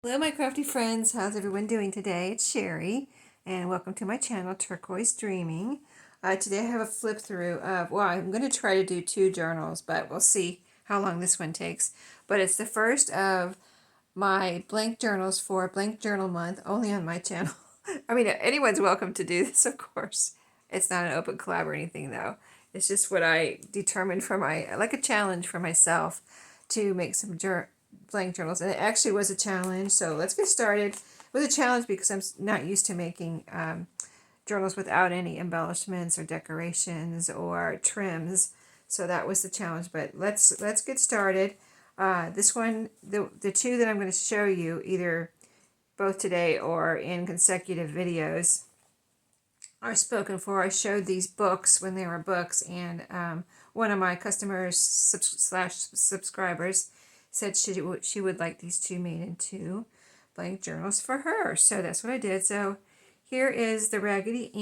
Hello my crafty friends, how's everyone doing today? It's Sheree and welcome to my channel Turquoise Dreaming. Today I have a flip through of, well, I'm going to try to do 2 journals, but we'll see how long this one takes. But it's the first of my blank journals for Blank Journal Month, only on my channel. I mean, anyone's welcome to do this, of course. It's not an open collab or anything though. It's just what I determined for like a challenge for myself to make some blank journals, and it actually was a challenge. So let's get started. It was a challenge because I'm not used to making journals without any embellishments or decorations or trims. So that was the challenge. But let's get started. This one, the 2 that I'm going to show you, either both today or in consecutive videos, are spoken for. I showed these books when they were books, and one of my customers slash subscribers said she would like these 2 made into blank journals for her. So that's what I did. So here is the Raggedy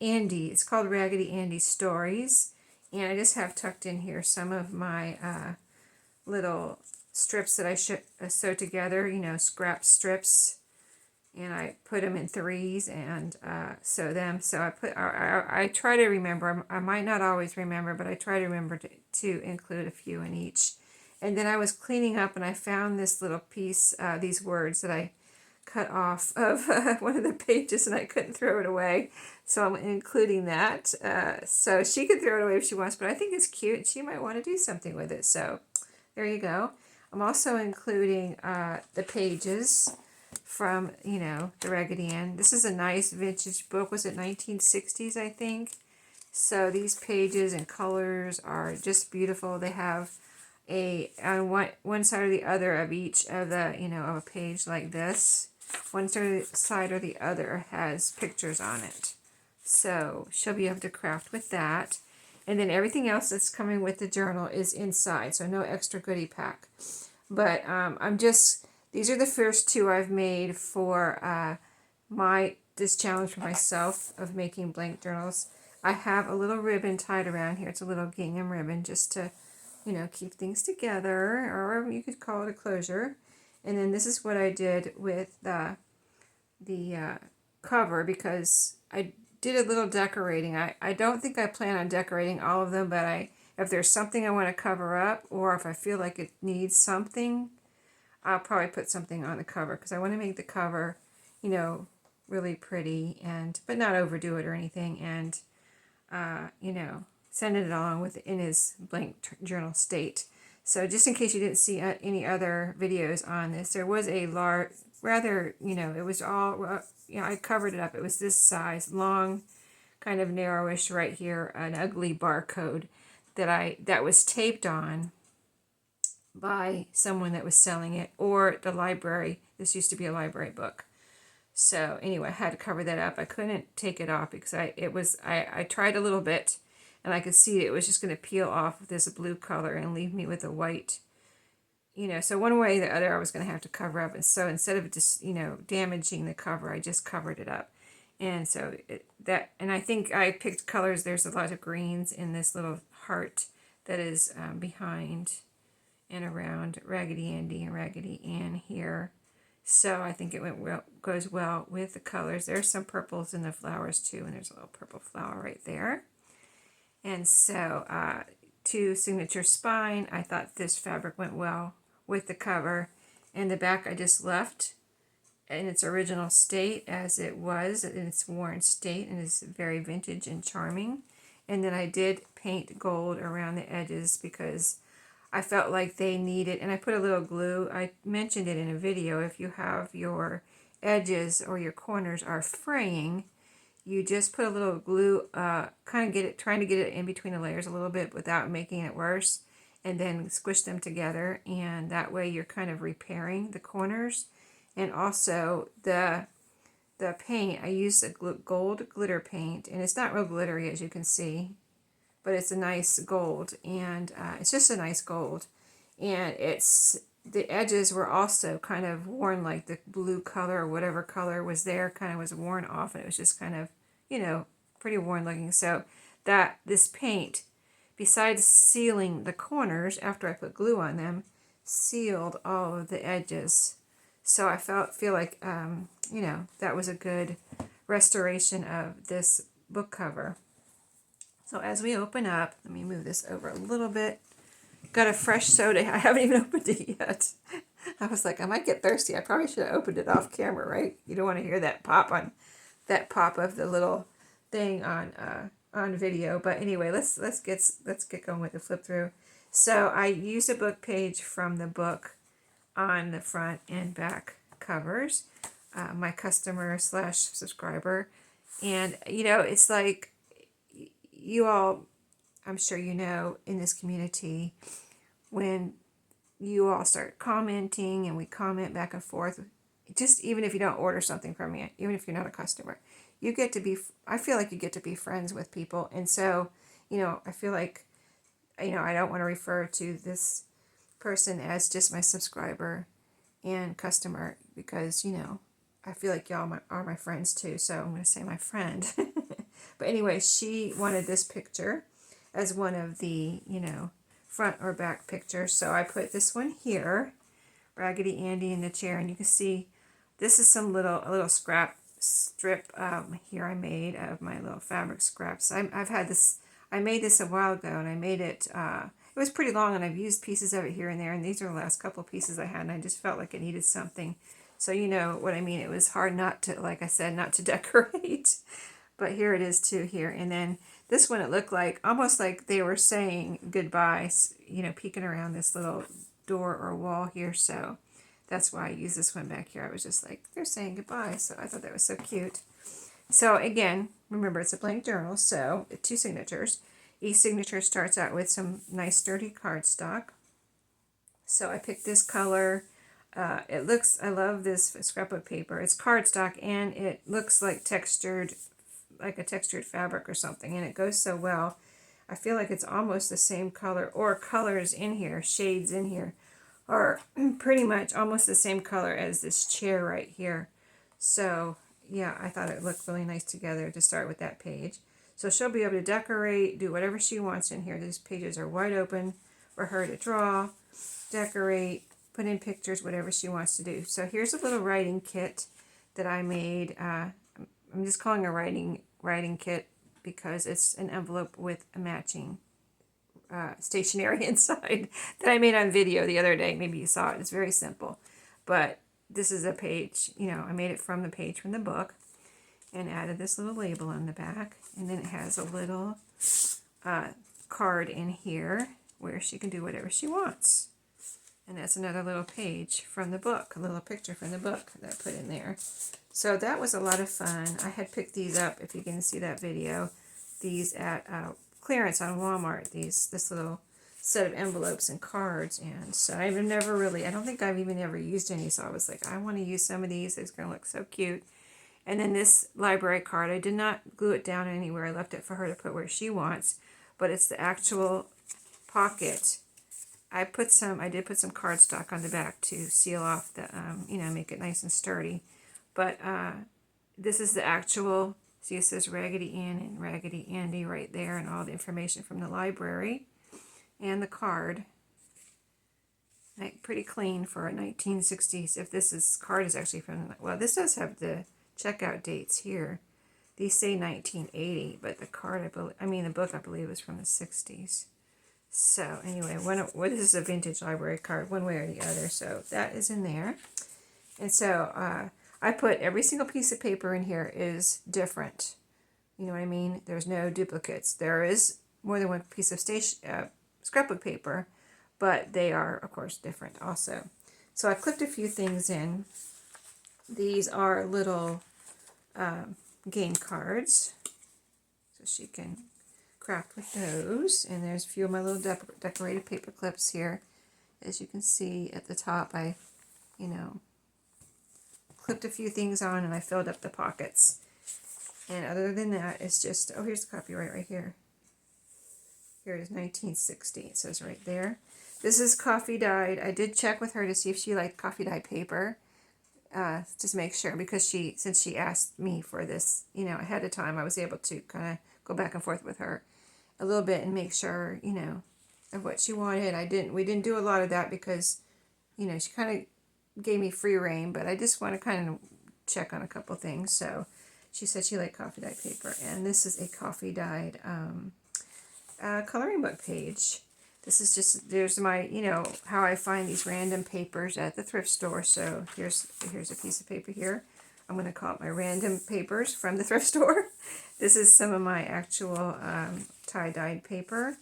Andy. It's called Raggedy Andy Stories. And I just have tucked in here some of my little strips that I sew together, scrap strips. And I put them in 3s and sew them. So I try to remember. I might not always remember, but I try to remember to include a few in each. And then I was cleaning up and I found this little piece, these words that I cut off of one of the pages, and I couldn't throw it away. So I'm including that. So she could throw it away if she wants, but I think it's cute. She might want to do something with it. So there you go. I'm also including the pages from, the Raggedy Ann. This is a nice vintage book. Was it 1960s, I think? So these pages and colors are just beautiful. They have on one side or the other of each of the, of a page like this. One side or the other has pictures on it. So she'll be able to craft with that. And then everything else that's coming with the journal is inside, so no extra goodie pack. But these are the first 2 I've made for this challenge for myself of making blank journals. I have a little ribbon tied around here. It's a little gingham ribbon just to, keep things together, or you could call it a closure. And then this is what I did with the cover, because I did a little decorating. I don't think I plan on decorating all of them, but if there's something I want to cover up, or if I feel like it needs something, I'll probably put something on the cover, because I want to make the cover, really pretty, but not overdo it or anything, and send it along with in his blank journal state. So just in case you didn't see any other videos on this, there was a it was all, I covered it up. It was this size, long, kind of narrowish right here, an ugly barcode that was taped on by someone that was selling it, or the library. This used to be a library book. So anyway, I had to cover that up. I couldn't take it off because I tried a little bit, and I could see it was just going to peel off this blue color and leave me with a white, so one way or the other I was going to have to cover up. And so instead of just, damaging the cover, I just covered it up. And so and I think I picked colors. There's a lot of greens in this little heart that is behind and around Raggedy Andy and Raggedy Ann here. So I think it goes well with the colors. There's some purples in the flowers too, and there's a little purple flower right there. And so to signature spine, I thought this fabric went well with the cover. And the back I just left in its original state as it was, in its worn state, and it's very vintage and charming. And then I did paint gold around the edges because I felt like they needed, and I put a little glue. I mentioned it in a video. If you have your edges or your corners are fraying, you just put a little glue, kind of trying to get it in between the layers a little bit without making it worse, and then squish them together, and that way you're kind of repairing the corners. And also the paint, I used a gold glitter paint, and it's not real glittery as you can see, but it's a nice gold, and it's just a nice gold. And the edges were also kind of worn, like the blue color or whatever color was there kind of was worn off, and it was just kind of, pretty worn looking. So this paint, besides sealing the corners after I put glue on them, sealed all of the edges. So I feel like, you know, that was a good restoration of this book cover. So as we open up, let me move this over a little bit. Got a fresh soda. I haven't even opened it yet. I was like, I might get thirsty. I probably should have opened it off camera, right? You don't want to hear that pop of the little thing on video. But anyway, let's get going with the flip through. So I used a book page from the book on the front and back covers. My customer / subscriber, and you know, it's like you all, I'm sure you know, in this community, when you all start commenting and we comment back and forth, just even if you don't order something from me, even if you're not a customer, you get to be, I feel like you get to be friends with people. And so, you know, I feel like, you know, I don't want to refer to this person as just my subscriber and customer, because, you know, I feel like y'all are my friends too. So I'm going to say my friend. But anyway, she wanted this picture as one of the, you know, front or back pictures. So I put this one here, Raggedy Andy in the chair, and you can see this is a little scrap strip here I made of my little fabric scraps. I've had this, I made this a while ago, and I made it, it was pretty long, and I've used pieces of it here and there, and these are the last couple of pieces I had, and I just felt like it needed something. So you know what I mean, it was hard not to, like I said, not to decorate. But here it is too here. And then this one, it looked like, almost like they were saying goodbye, you know, peeking around this little door or wall here. So that's why I use this one back here. I was just like, they're saying goodbye. So I thought that was so cute. So again, remember, it's a blank journal, so 2 signatures. Each signature starts out with some nice sturdy cardstock. So I picked this color. It looks, I love this scrapbook paper. It's cardstock, and it looks like textured, like a textured fabric or something, and it goes so well. I feel like it's almost the same color, or colors in here, shades in here, are pretty much almost the same color as this chair right here. So yeah, I thought it looked really nice together to start with that page. So she'll be able to decorate, do whatever she wants in here. These pages are wide open for her to draw, decorate, put in pictures, whatever she wants to do. So here's a little writing kit that I made. I'm just calling a writing kit because it's an envelope with a matching stationery inside that I made on video the other day. Maybe you saw it. It's very simple. But this is a page, you know, I made it from the page from the book and added this little label on the back. And then it has a little card in here where she can do whatever she wants. And that's another little page from the book, a little picture from the book that I put in there. So that was a lot of fun. I had picked these up, if you can see that video, these at clearance on Walmart, this little set of envelopes and cards. And so I've never really, I don't think I've even ever used any, so I was like, I want to use some of these. It's going to look so cute. And then this library card, I did not glue it down anywhere. I left it for her to put where she wants, but it's the actual pocket. I did put some cardstock on the back to seal off the, you know, make it nice and sturdy. But this is the actual, see, it says Raggedy Ann and Raggedy Andy right there, and all the information from the library. And the card. Like, pretty clean for a 1960s. If card is actually from, well, this does have the checkout dates here. These say 1980, but the card, the book, I believe, was from the 60s. So anyway, this is a vintage library card, one way or the other. So that is in there. And so I put every single piece of paper in here is different. You know what I mean? There's no duplicates. There is more than one piece of scrapbook paper, but they are, of course, different also. So I clipped a few things in. These are little game cards, so she can craft with those. And there's a few of my little decorated paper clips here. As you can see at the top, I, you know, clipped a few things on, and I filled up the pockets. And other than that, it's just, oh, here's the copyright right here. Here it is, 1960. It says right there. This is coffee dyed. I did check with her to see if she liked coffee dyed paper, just to make sure, because since she asked me for this, you know, ahead of time, I was able to kind of go back and forth with her a little bit and make sure, you know, of what she wanted. We didn't do a lot of that because, you know, she kind of gave me free reign, but I just want to kind of check on a couple things. So she said she liked coffee dyed paper, and this is a coffee dyed coloring book page. This is just, there's my, you know, how I find these random papers at the thrift store. So here's a piece of paper here. I'm going to call it my random papers from the thrift store. This is some of my actual tie-dyed paper.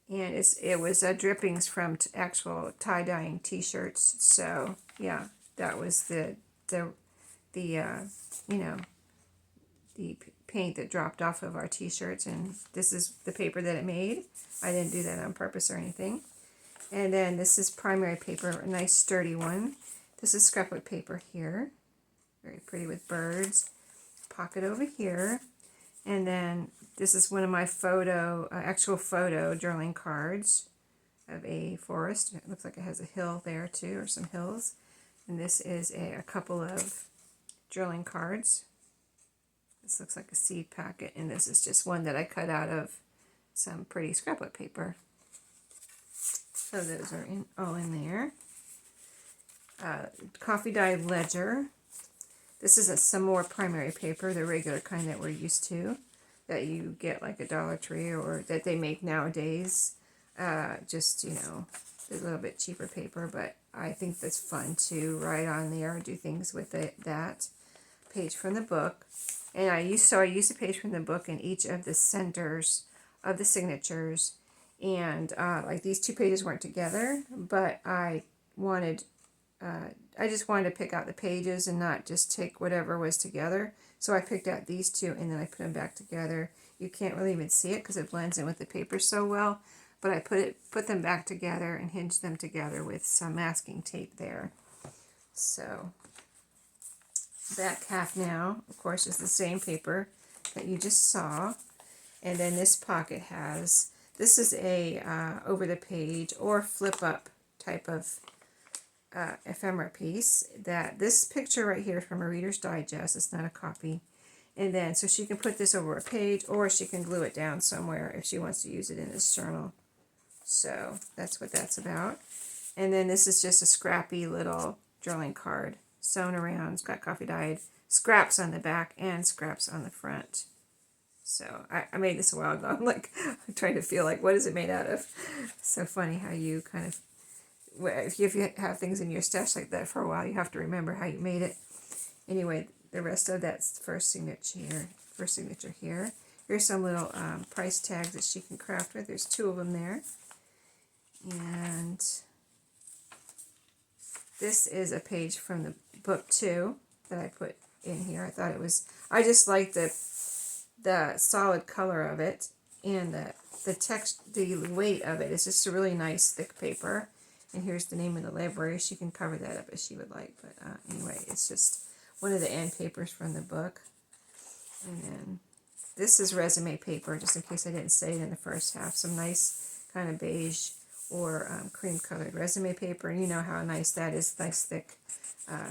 And it was drippings from actual tie-dyeing t-shirts. So yeah, that was the you know, the paint that dropped off of our t-shirts, and this is the paper that it made. I didn't do that on purpose or anything. And then this is primary paper, a nice sturdy one. This is scrapbook paper here, very pretty with birds. Pocket over here. And then this is one of my actual photo journaling cards of a forest. It looks like it has a hill there too, or some hills. And this is a couple of journaling cards. This looks like a seed packet, and this is just one that I cut out of some pretty scrapbook paper. So those are all in there. Coffee dyed ledger. This is some more primary paper, the regular kind that we're used to, that you get like at Dollar Tree or that they make nowadays. Just, you know, a little bit cheaper paper, but I think that's fun to write on there or do things with that. Page from the book. And I used a page from the book in each of the centers of the signatures. And like these two pages weren't together, but I just wanted to pick out the pages and not just take whatever was together. So I picked out these two and then I put them back together. You can't really even see it because it blends in with the paper so well. But I put them back together and hinged them together with some masking tape there. So back half now, of course, is the same paper that you just saw. And then this pocket this is a over the page or flip up type of ephemera piece. This picture right here is from a Reader's Digest. It's not a copy. And then, so she can put this over a page, or she can glue it down somewhere if she wants to use it in this journal. So that's what that's about. And then this is just a scrappy little journaling card sewn around. It's got coffee dyed scraps on the back and scraps on the front. So I made this a while ago. I'm like, I'm trying to feel like, what is it made out of? So funny how you kind of, if you have things in your stash like that for a while, you have to remember how you made it. Anyway, the rest of that's first signature here. Here's some little price tags that she can craft with. There's 2 of them there. And this is a page from the book too that I put in here. I just like the solid color of it, and the weight of it. It's just a really nice thick paper. And here's the name of the library. She can cover that up if she would like. But anyway, it's just one of the end papers from the book. And then this is resume paper, just in case I didn't say it in the first half. Some nice kind of beige or cream colored resume paper. And you know how nice that is, nice thick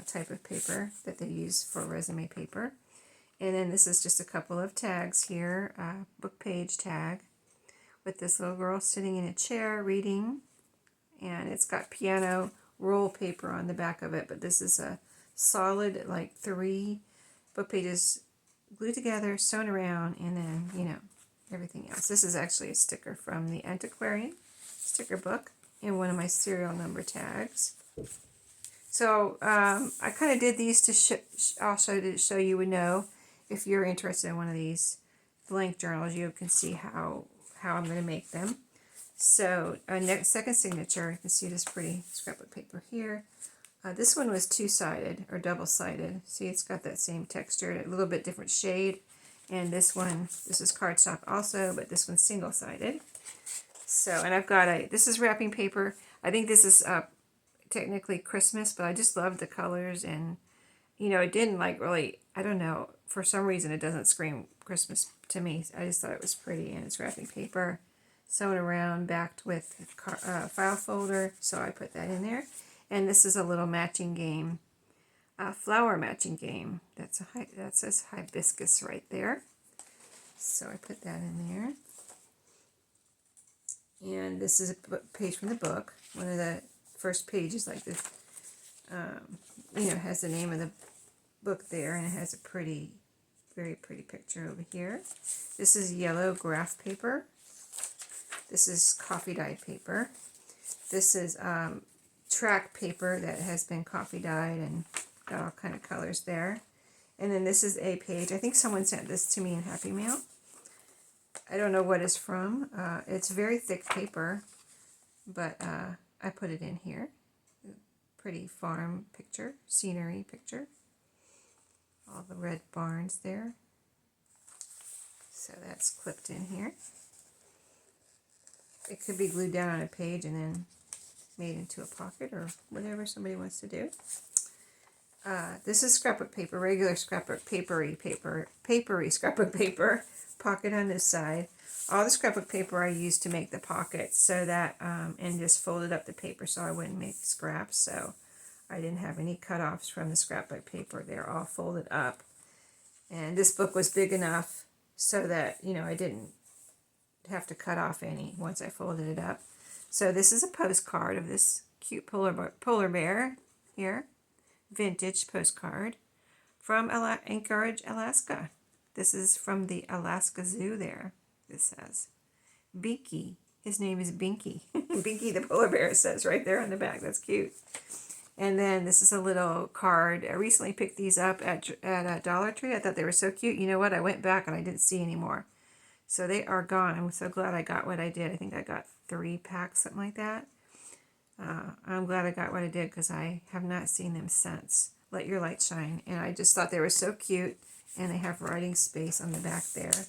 type of paper that they use for resume paper. And then this is just a couple of tags here, book page tag with this little girl sitting in a chair reading. And it's got piano roll paper on the back of it, but this is a solid, like 3 book pages glued together, sewn around, and then, you know, everything else. This is actually a sticker from the Antiquarian sticker book and one of my serial number tags. So I kind of did these to show you would know if you're interested in one of these blank journals. You can see how I'm going to make them. So second signature, you can see this pretty scrapbook paper here. This one was 2-sided or double-sided. See, it's got that same texture, a little bit different shade. And this is cardstock also, but this one's single-sided. So, and I've got this is wrapping paper. I think this is technically Christmas, but I just love the colors, and, you know, it didn't like really, I don't know, for some reason it doesn't scream Christmas to me. I just thought it was pretty, and it's wrapping paper sewn around, backed with file folder, so I put that in there. And this is a little matching game, flower matching game. That says hibiscus right there. So I put that in there. And this is a page from the book. One of the first pages, like the You know, it has the name of the book there, and it has a pretty, very pretty picture over here. This is yellow graph paper. This is coffee dyed paper. This is track paper that has been coffee dyed and got all kind of colors there. And then this is a page. I think someone sent this to me in Happy Mail. I don't know what it's from. It's very thick paper, but I put it in here. Pretty farm picture, scenery picture. All the red barns there. So that's clipped in here. It could be glued down on a page and then made into a pocket or whatever somebody wants to do. This is scrapbook paper, regular scrapbook, papery scrapbook paper, pocket on this side. All the scrapbook paper I used to make the pockets so that, and just folded up the paper so I wouldn't make scraps, so I didn't have any cutoffs from the scrapbook paper. They're all folded up. And this book was big enough so that, you know, I didn't have to cut off any once I folded it up. So this is a postcard of this cute polar bear here. Vintage postcard from Anchorage, Alaska. This is from the Alaska Zoo there. This says Binky. His name is Binky. Binky the polar bear, it says right there on the back. That's cute. And then this is a little card. I recently picked these up at a Dollar Tree. I thought they were so cute. You know what? I went back and I didn't see any more. So they are gone. I'm so glad I got what I did. I think I got 3 packs, something like that. I'm glad I got what I did because I have not seen them since. Let Your Light Shine. And I just thought they were so cute. And they have writing space on the back there.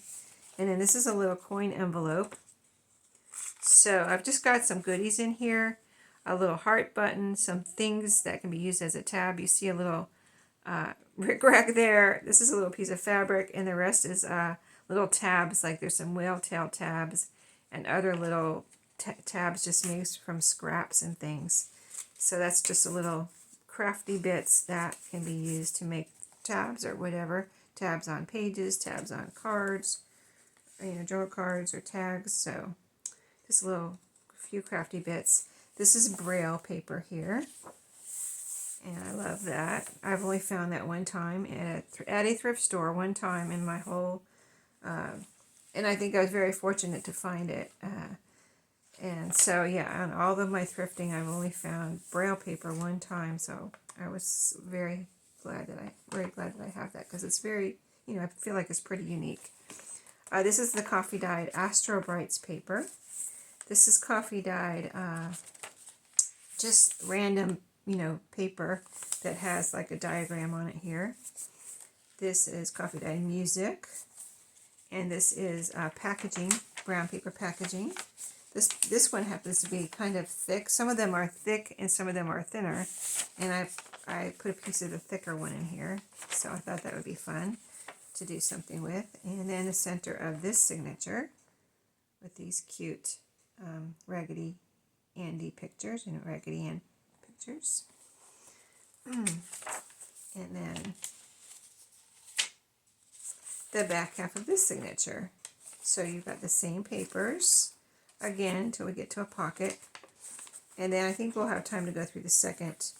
And then this is a little coin envelope. So I've just got some goodies in here. A little heart button, some things that can be used as a tab. You see a little rickrack there. This is a little piece of fabric. And the rest is little tabs. Like there's some whale tail tabs and other little tabs just made from scraps and things. So that's just a little crafty bits that can be used to make tabs or whatever. Tabs on pages, tabs on cards, you know, journal cards or tags. So just a little few crafty bits. This is Braille paper here. And I love that. I've only found that one time at a thrift store, one time in my whole, and I think I was very fortunate to find it. And so, yeah, on all of my thrifting, I've only found Braille paper one time. So I was very glad that I have that because it's very, you know, I feel like it's pretty unique. This is the coffee dyed Astro Brights paper. This is coffee dyed, just random, you know, paper that has like a diagram on it here. This is coffee dyed music. And this is packaging, brown paper packaging. This one happens to be kind of thick. Some of them are thick and some of them are thinner. And I put a piece of the thicker one in here. So I thought that would be fun to do something with. And then the center of this signature with these cute Raggedy Andy pictures, you know, Raggedy Ann pictures. And then the back half of this signature. So you've got the same papers again until we get to a pocket. And then I think we'll have time to go through the second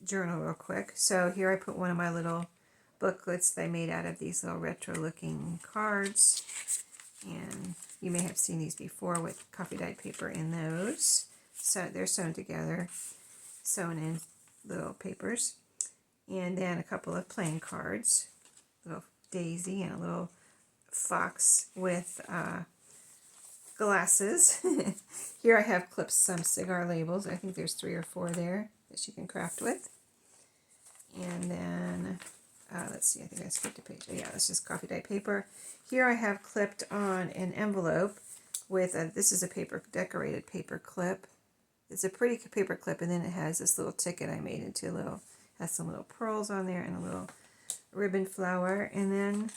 journal real quick. So here I put one of my little booklets that I made out of these little retro looking cards. And you may have seen these before with coffee dyed paper in those. So they're sewn together, sewn in little papers. And then a couple of playing cards, a little daisy and a little fox with glasses. Here I have clipped some cigar labels. I think there's 3 or 4 there that you can craft with. And then, let's see, I think I skipped a page. Oh, yeah, it's just coffee dyed paper. Here I have clipped on an envelope with, this is a decorated paper clip. It's a pretty paper clip, and then it has this little ticket I made into a little, has some little pearls on there and a little ribbon flower, and then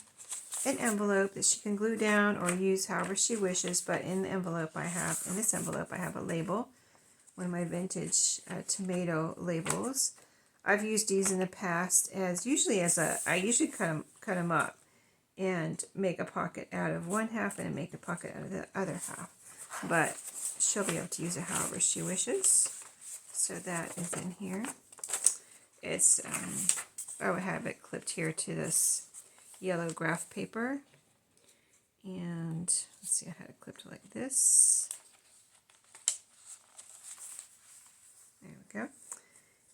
an envelope that she can glue down or use however she wishes. But in the envelope I have, in this envelope I have a label, one of my vintage tomato labels. I've used these in the past as I usually cut them up and make a pocket out of one half and make a pocket out of the other half. But she'll be able to use it however she wishes. So that is in here. It's, I would have it clipped here to this yellow graph paper. And let's see, I had it clipped like this. There we go.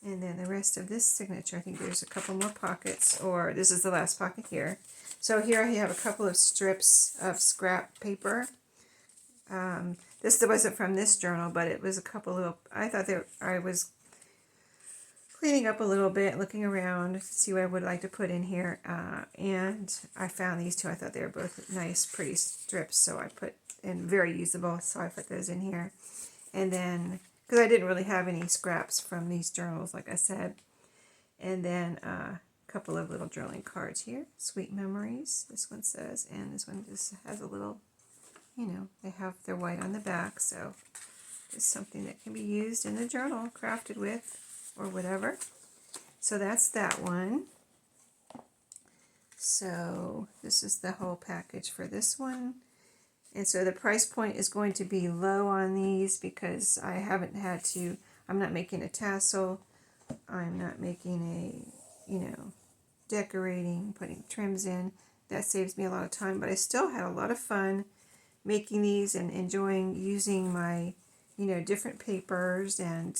And then the rest of this signature, I think there's a couple more pockets, or this is the last pocket here. So here I have a couple of strips of scrap paper. This wasn't from this journal, but it was a couple of, I thought that I was cleaning up a little bit, looking around to see what I would like to put in here. And I found these two. I thought they were both nice, pretty strips, so I put, and very usable, so I put those in here. And then, because I didn't really have any scraps from these journals, like I said. And then a couple of little journaling cards here. Sweet Memories, this one says, and this one just has a little, you know, they're white on the back, so it's something that can be used in the journal, crafted with, or whatever. So that's that one. So this is the whole package for this one. And so the price point is going to be low on these because I haven't had to, I'm not making a tassel, I'm not making a, you know, decorating, putting trims in. That saves me a lot of time, but I still had a lot of fun making these and enjoying using my, you know, different papers and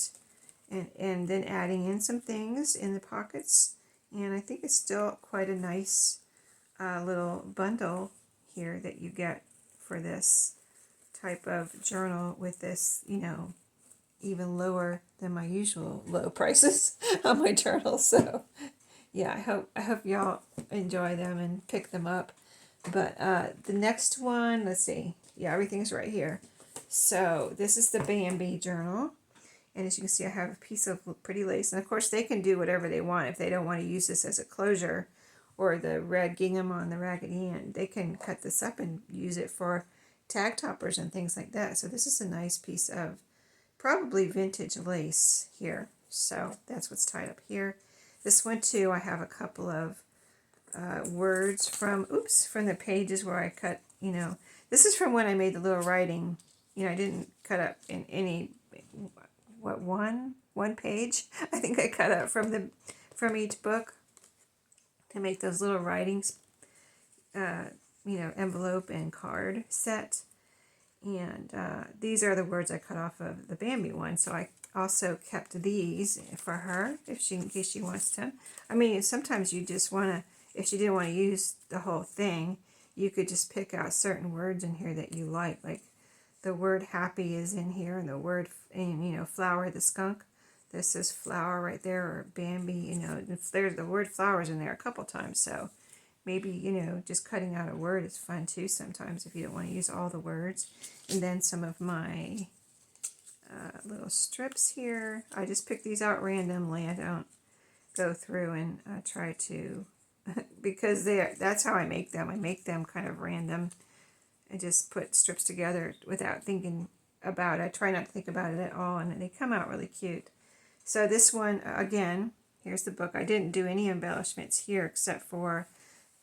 then adding in some things in the pockets. And I think it's still quite a nice little bundle here that you get for this type of journal with this, you know, even lower than my usual low prices on my journals. So yeah, I hope y'all enjoy them and pick them up. But the next one, let's see. Yeah, everything's right here. So this is the Bambi journal. And as you can see, I have a piece of pretty lace. And of course, they can do whatever they want. If they don't want to use this as a closure or the red gingham on the raggedy end, they can cut this up and use it for tag toppers and things like that. So this is a nice piece of probably vintage lace here. So that's what's tied up here. This one too, I have a couple of words from the pages where I cut, you know, this is from when I made the little writing. You know, I didn't cut up in any, what, one page I think I cut out from each book to make those little writings, you know, envelope and card set. And these are the words I cut off of the Bambi one, so I also kept these for her in case she wants to. I mean, sometimes you just want to, if she didn't want to use the whole thing, you could just pick out certain words in here that you like the word happy is in here, and the word, and you know, flower the skunk. This says flower right there, or Bambi, you know, there's the word flowers in there a couple times. So maybe, you know, just cutting out a word is fun too sometimes if you don't want to use all the words. And then some of my little strips here. I just pick these out randomly. I don't go through and try to, because that's how I make them. I make them kind of random. I just put strips together without thinking about it. I try not to think about it at all, and they come out really cute. So this one, again, here's the book. I didn't do any embellishments here except for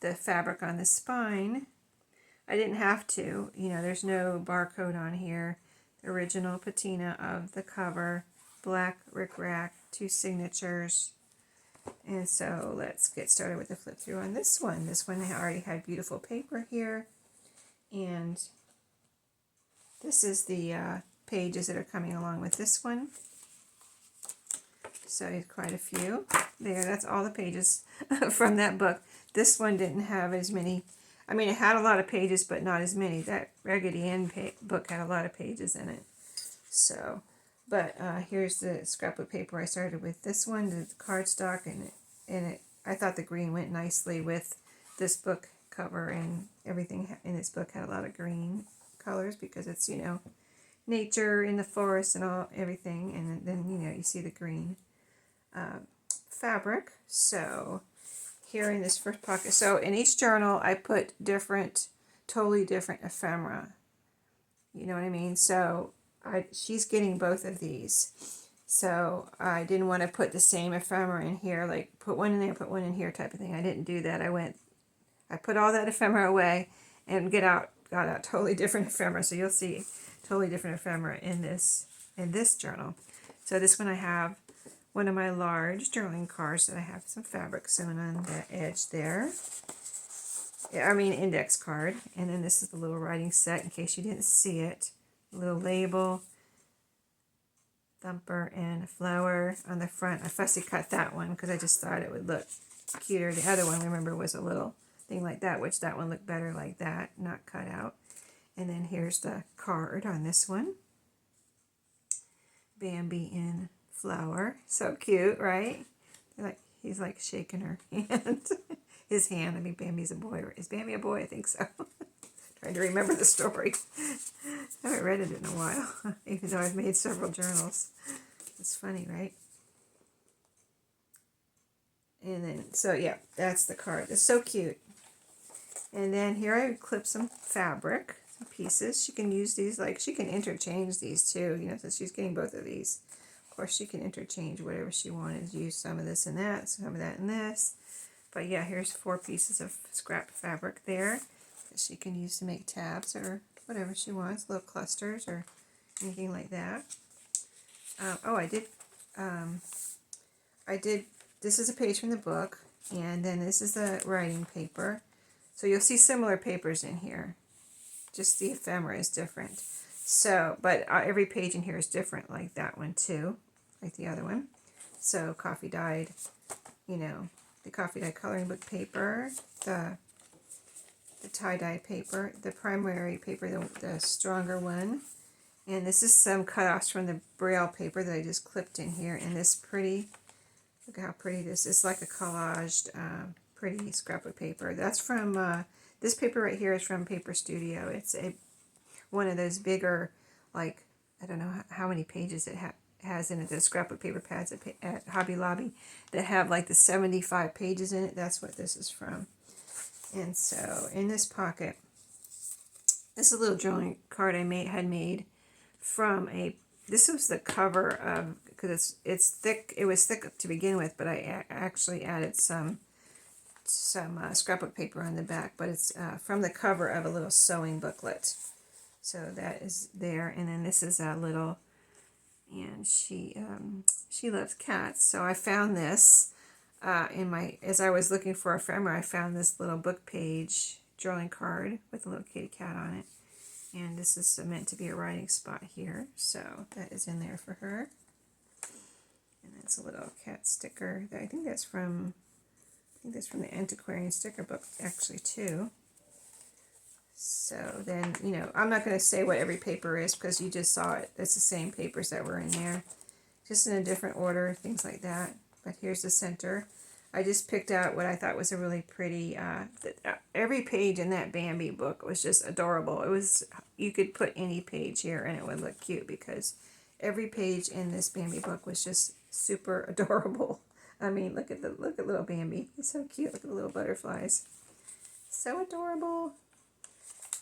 the fabric on the spine. I didn't have to. You know, there's no barcode on here. The original patina of the cover, black rickrack, 2 signatures. And so let's get started with the flip through on this one. This one I already had beautiful paper here. And this is the pages that are coming along with this one. So quite a few. There, that's all the pages from that book. This one didn't have as many. I mean, it had a lot of pages, but not as many. That Raggedy Ann book had a lot of pages in it. So, but here's the scrapbook paper. I started with this one, the cardstock, and I thought the green went nicely with this book cover, and everything in this book had a lot of green colors because it's, you know, nature in the forest and everything, and then, you know, you see the green fabric. So here in this first pocket, so in each journal I put totally different ephemera, you know what I mean? So she's getting both of these, so I didn't want to put the same ephemera in here, like put one in there, put one in here type of thing. I didn't do that. I put all that ephemera away and got out totally different ephemera. So you'll see totally different ephemera in this journal. So this one I have one of my large journaling cards that I have some fabric sewn on the edge there. I mean index card. And then this is the little writing set in case you didn't see it. A little label, thumper, and a flower on the front. I fussy cut that one because I just thought it would look cuter. The other one, remember, was a little thing like that, which that one looked better like that, not cut out. And then here's the card on this one. Bambi in flower. So cute, right? He's like shaking her hand. His hand. I mean, Bambi's a boy. Is Bambi a boy? I think so. Trying to remember the story. I haven't read it in a while, even though I've made several journals. It's funny, right? And then, so yeah, that's the card. It's so cute. And then here I clip some fabric, some pieces. She can use these, like, she can interchange these too, you know, since she's getting both of these. Of course, she can interchange whatever she wanted. Use some of this and that, some of that and this. But yeah, here's 4 pieces of scrap fabric there that she can use to make tabs or whatever she wants, little clusters or anything like that. Oh, I did, this is a page from the book, and then this is the writing paper. So you'll see similar papers in here, just the ephemera is different. So, but every page in here is different, like that one too, like the other one. So coffee dyed, you know, the coffee dye coloring book paper, the tie-dye paper, the primary paper, the stronger one. And this is some cut-offs from the Braille paper that I just clipped in here. And this pretty, look how pretty this is. It's like a collaged, pretty scrapbook paper. That's from, this paper right here is from Paper Studio. It's one of those bigger, like, I don't know how many pages it has in it, those scrapbook paper pads at Hobby Lobby that have like the 75 pages in it. That's what this is from. And so in this pocket, this is a little journaling card I had made from this was the cover of, because it's thick, it was thick to begin with, but I actually added some scrapbook paper on the back, but it's from the cover of a little sewing booklet. So that is there, and then this is a little, and she loves cats, so I found this as I was looking for ephemera, I found this little book page journaling card with a little kitty cat on it. And this is meant to be a writing spot here, so that is in there for her. And that's a little cat sticker. I think that's from the Antiquarian sticker book actually too. So then, you know, I'm not going to say what every paper is because you just saw it. It's the same papers that were in there, just in a different order, things like that. But here's the center. I just picked out what I thought was a really pretty, every page in that Bambi book was just adorable. It was, you could put any page here and it would look cute because every page in this Bambi book was just super adorable. I mean, look at little Bambi. He's so cute. Look at the little butterflies. So adorable.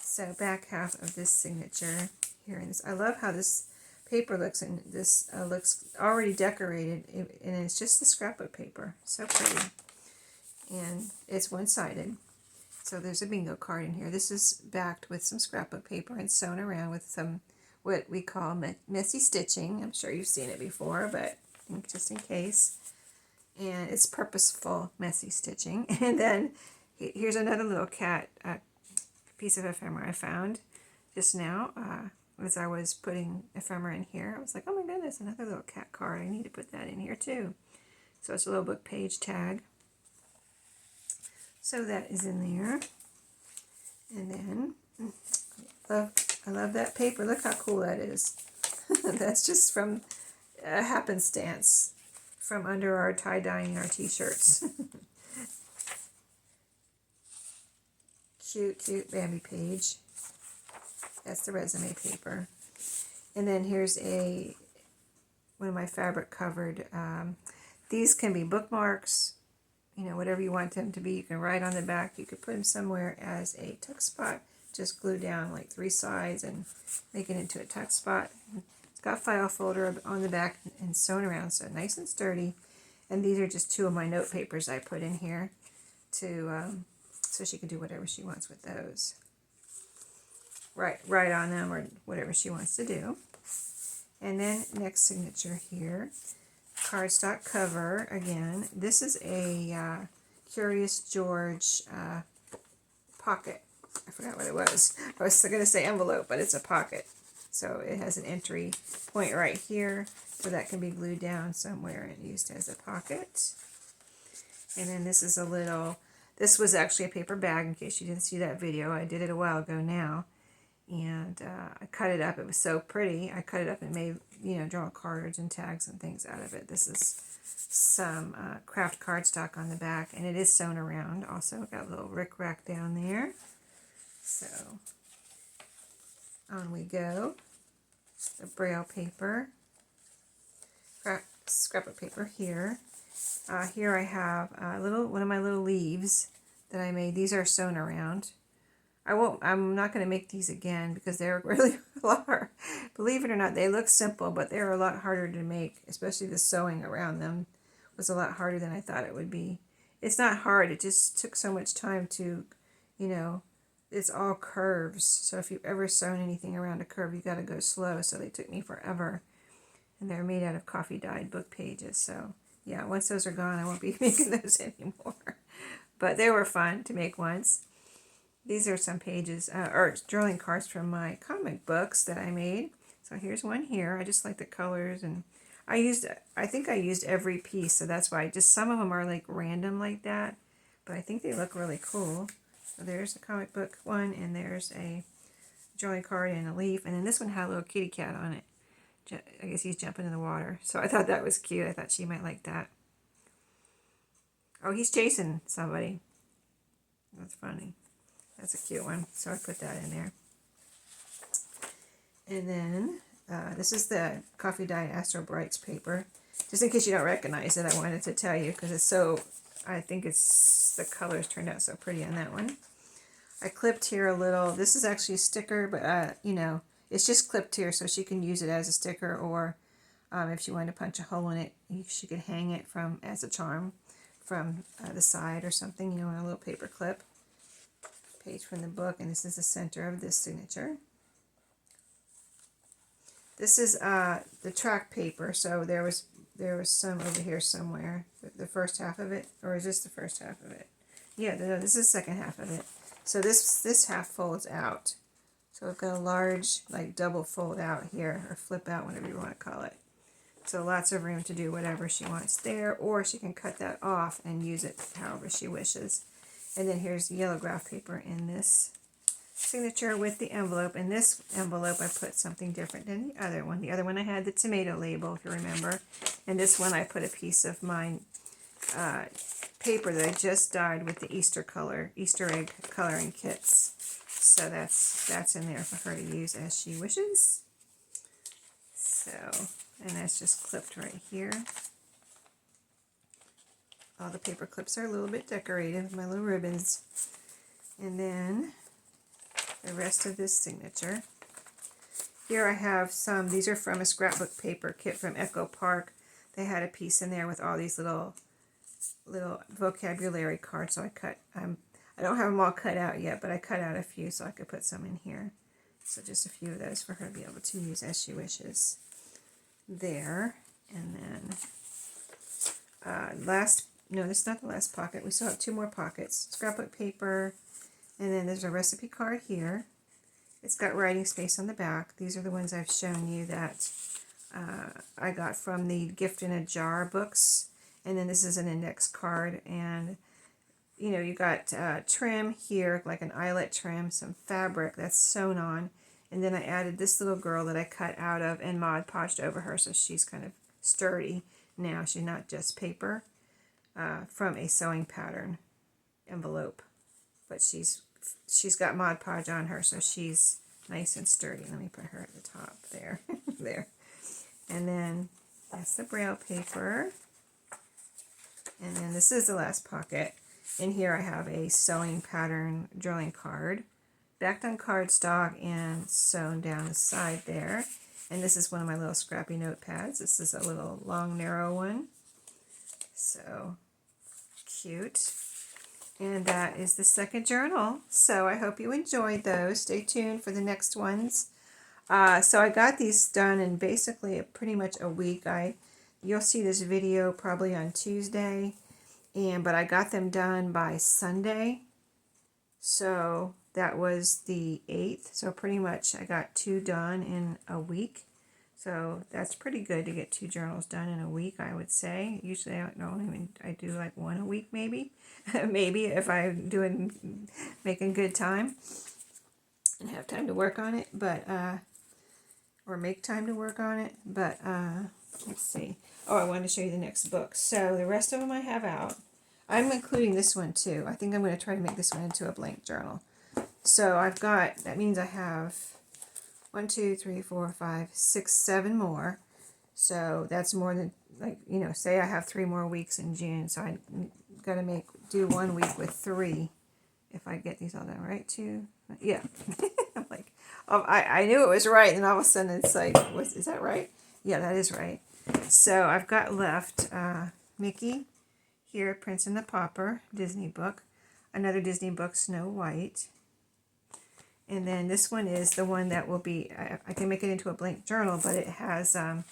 So back half of this signature here. And I love how this paper looks, and this looks already decorated, and it's just the scrapbook paper. So pretty. And it's one-sided. So there's a bingo card in here. This is backed with some scrapbook paper and sewn around with some what we call messy stitching. I'm sure you've seen it before, but just in case. And it's purposeful messy stitching. And then here's another little cat piece of ephemera I found just now. As I was putting ephemera in here, I was like, oh my goodness, another little cat card. I need to put that in here too. So it's a little book page tag. So that is in there. And then, I love that paper. Look how cool that is. That's just from happenstance from under our tie-dyeing our t-shirts. Cute, cute Bambi page. That's the resume paper. And then here's one of my fabric covered. These can be bookmarks, you know, whatever you want them to be. You can write on the back. You could put them somewhere as a tuck spot. Just glue down like 3 sides and make it into a tuck spot. It's got file folder on the back and sewn around, so nice and sturdy. And these are just 2 of my note papers I put in here to so she can do whatever she wants with those. Write on them or whatever she wants to do. And then next signature here. cardstock cover again. This is a Curious George pocket. I forgot what it was. I was going to say envelope, but it's a pocket. So it has an entry point right here, so that can be glued down somewhere and used as a pocket. And then this is a little, this was actually a paper bag in case you didn't see that video. I did it a while ago now. And I cut it up. It was so pretty. I cut it up and made, draw cards and tags and things out of it. This is some craft cardstock on the back, and it is sewn around. Also, got a little rickrack down there. So, on we go. The braille paper, scrapbook paper here. Here I have one of my little leaves that I made. These are sewn around. I'm not going to make these again because they're really a lot hard. Believe it or not, they look simple, but they're a lot harder to make, especially the sewing around them was a lot harder than I thought it would be. It's not hard, it just took so much time to, it's all curves. So if you've ever sewn anything around a curve, you got to go slow. So they took me forever. And they're made out of coffee dyed book pages. So yeah, once those are gone, I won't be making those anymore. But they were fun to make once. These are some pages, or drawing cards from my comic books that I made. So here's one here. I just like the colors, and I think I used every piece, so that's why some of them are like random like that, but I think they look really cool. So there's a comic book one, and there's a drawing card and a leaf, and then this one had a little kitty cat on it. I guess he's jumping in the water, so I thought that was cute. I thought she might like that. Oh, he's chasing somebody. That's funny. That's a cute one, so I put that in there. And then this is the coffee dyed Astro Brights paper. Just in case you don't recognize it, I wanted to tell you because it's so, I think the colors turned out so pretty on that one. I clipped here a little, this is actually a sticker, but it's just clipped here so she can use it as a sticker, or if she wanted to punch a hole in it, she could hang it as a charm from the side or something, on a little paper clip. Page from the book, and this is the center of this signature. This is the track paper, so there was some over here somewhere. The first half of it, or is this the first half of it? Yeah, no, this is the second half of it. So this half folds out. So I've got a large, like double fold out here, or flip out, whatever you want to call it. So lots of room to do whatever she wants there, or she can cut that off and use it however she wishes. And then here's the yellow graph paper in this signature with the envelope. In this envelope, I put something different than the other one. The other one I had the tomato label, if you remember. And this one I put a piece of my paper that I just dyed with the Easter egg coloring kits. So that's in there for her to use as she wishes. So, and that's just clipped right here. All the paper clips are a little bit decorated with my little ribbons. And then the rest of this signature. Here I have these are from a scrapbook paper kit from Echo Park. They had a piece in there with all these little vocabulary cards. So I don't have them all cut out yet, but I cut out a few so I could put some in here. So just a few of those for her to be able to use as she wishes. There. And then no, this is not the last pocket. We still have two more pockets. Scrapbook paper, and then there's a recipe card here. It's got writing space on the back. These are the ones I've shown you that I got from the Gift in a Jar books. And then this is an index card, and you got trim here, like an eyelet trim, some fabric that's sewn on, and then I added this little girl that I cut out of and Mod Podged over her, so she's kind of sturdy now. She's not just paper. From a sewing pattern envelope, but she's got Mod Podge on her, so she's nice and sturdy. Let me put her at the top there. There. And then that's the braille paper, and then this is the last pocket. In here I have a sewing pattern drawing card, backed on cardstock and sewn down the side there. And this is one of my little scrappy notepads. This is a little long narrow one, so cute. And that is the second journal. So I hope you enjoyed those. Stay tuned for the next ones. So I got these done in basically pretty much a week. you'll see this video probably on Tuesday, but I got them done by Sunday. So that was the 8th. So pretty much I got 2 done in a week. So that's pretty good to get 2 journals done in a week, I would say. Usually I do like 1 a week maybe. Maybe if I'm making good time and have time to work on it, but or make time to work on it. But let's see. Oh, I wanted to show you the next book. So the rest of them I have out. I'm including this one too. I think I'm going to try to make this one into a blank journal. So I've got, that means I have 1, 2, 3, 4, 5, 6, 7 more. So that's more than, like, you know, say I have 3 more weeks in June. So I got to do 1 week with 3 if I get these all done, right? 2, yeah. I'm like, oh, I knew it was right. And all of a sudden it's like, is that right? Yeah, that is right. So I've got left Mickey here, Prince and the Pauper, Disney book. Another Disney book, Snow White. And then this one is the one that will be, I can make it into a blank journal, but it has, and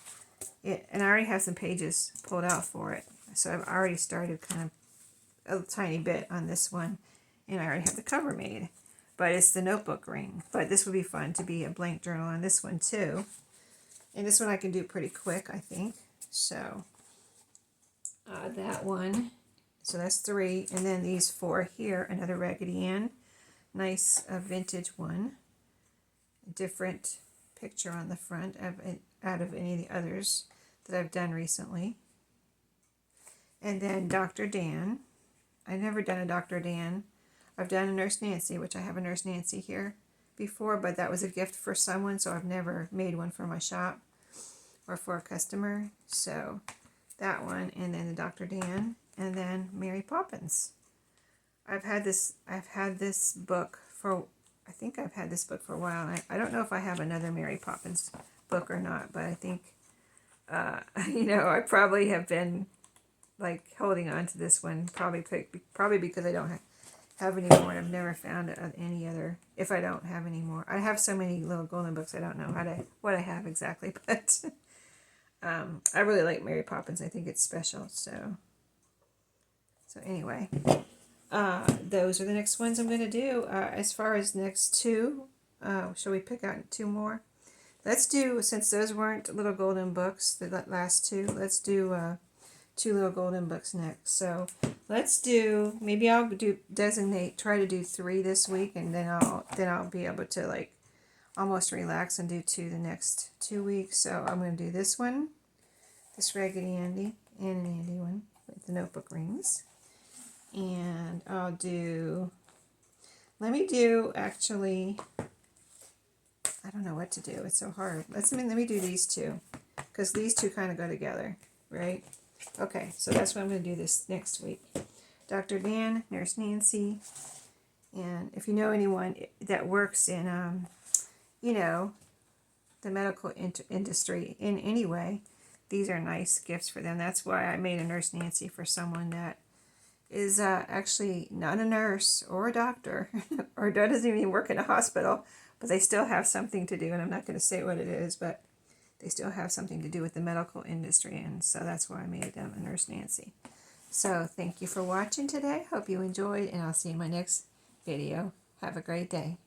I already have some pages pulled out for it. So I've already started kind of a tiny bit on this one, and I already have the cover made. But it's the notebook ring. But this would be fun to be a blank journal on this one too. And this one I can do pretty quick, I think. So that one. So that's 3. And then these 4 here, another Raggedy Ann. Nice vintage one. A different picture on the front out of any of the others that I've done recently. And then Dr. Dan. I've never done a Dr. Dan. I've done a Nurse Nancy, which I have a Nurse Nancy here before, but that was a gift for someone, so I've never made one for my shop or for a customer. So that one, and then the Dr. Dan, and then Mary Poppins. I've had this book for, I think I've had this book for a while. And I don't know if I have another Mary Poppins book or not, but I think, you know, I probably have been like holding on to this one, probably because I don't have any more, and I've never found any other, if I don't have any more. I have so many little golden books, I don't know what I have exactly, but I really like Mary Poppins. I think it's special, so anyway. Those are the next ones I'm going to do. As far as next 2, shall we pick out 2 more? Let's do, since those weren't little golden books, the last 2, let's do 2 little golden books next. So let's do, maybe I'll try to do 3 this week, and then I'll be able to like almost relax and do 2 the next 2 weeks. So I'm going to do this one, this Raggedy Andy and an Andy one with the notebook rings. And I'll do, let me do I don't know what to do. It's so hard. Let me do these 2, because these 2 kind of go together, right? Okay, so that's what I'm going to do this next week. Dr. Dan, Nurse Nancy, and if you know anyone that works in, you know, the medical industry in any way, these are nice gifts for them. That's why I made a Nurse Nancy for someone that is actually not a nurse or a doctor or doesn't even work in a hospital, but they still have something to do, and I'm not going to say what it is, but they still have something to do with the medical industry, and so that's why I made them a Nurse Nancy. So thank you for watching today. Hope you enjoyed, and I'll see you in my next video. Have a great day.